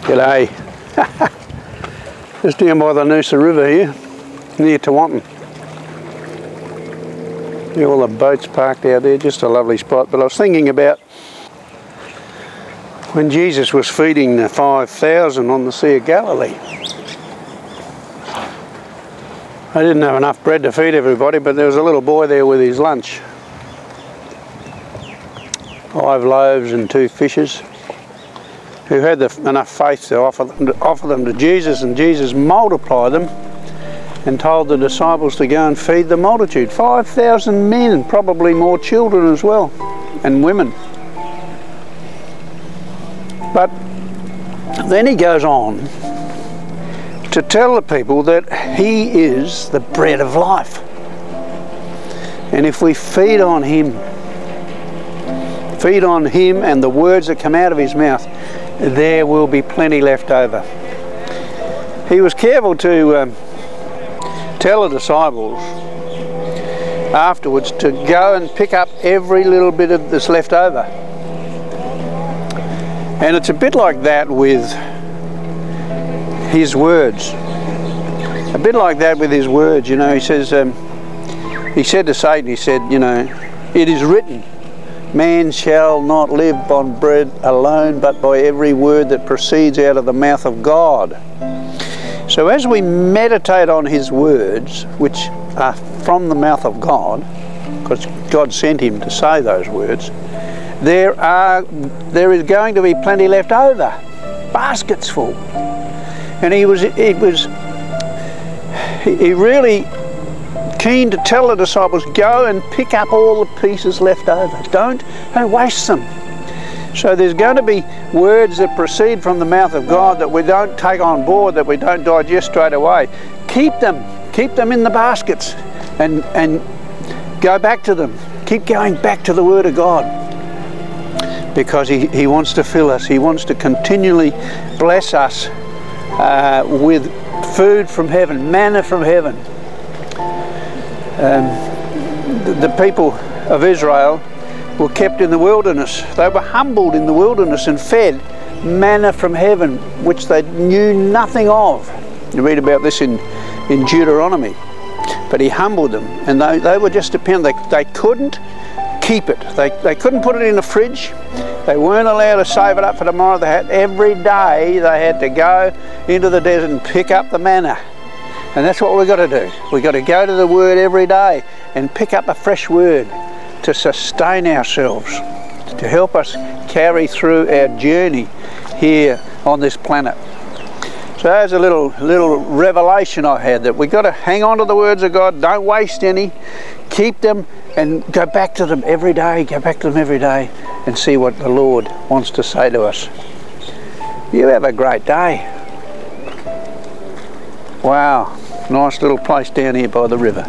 G'day. Just down by the Noosa River here, near Tewantin. See all the boats parked out there, just a lovely spot. But I was thinking about when Jesus was feeding the 5,000 on the Sea of Galilee. They didn't have enough bread to feed everybody, but there was a little boy there with his lunch. 5 loaves and 2 fishes. Who had enough faith to offer them to Jesus, and Jesus multiplied them and told the disciples to go and feed the multitude. 5,000 men, probably more children as well, and women. But then he goes on to tell the people that he is the bread of life. And if we feed on him and the words that come out of his mouth, there will be plenty left over. He was careful to tell the disciples afterwards to go and pick up every little bit of that's left over. And it's a bit like that with his words. A bit like that with his words, you know. He says, he said to Satan, he said, you know, it is written, man shall not live on bread alone, but by every word that proceeds out of the mouth of God. So as we meditate on his words, which are from the mouth of God, because God sent him to say those words, there is going to be plenty left over, baskets full. And he really keen to tell the disciples, go and pick up all the pieces left over. Don't waste them. So there's going to be words that proceed from the mouth of God that we don't take on board, that we don't digest straight away. Keep them in the baskets and go back to them. Keep going back to the Word of God, because he wants to fill us. He wants to continually bless us with food from heaven, manna from heaven. The people of Israel were kept in the wilderness. They were humbled in the wilderness and fed manna from heaven, which they knew nothing of. You read about this in Deuteronomy. But he humbled them, and they were just dependent. They couldn't keep it. They couldn't put it in the fridge. They weren't allowed to save it up for tomorrow. Every day they had to go into the desert and pick up the manna. And that's what we've got to do. We've got to go to the Word every day and pick up a fresh word to sustain ourselves, to help us carry through our journey here on this planet. So there's a little revelation I had, that we've got to hang on to the words of God, don't waste any, keep them and go back to them every day, and see what the Lord wants to say to us. You have a great day. Wow, nice little place down here by the river.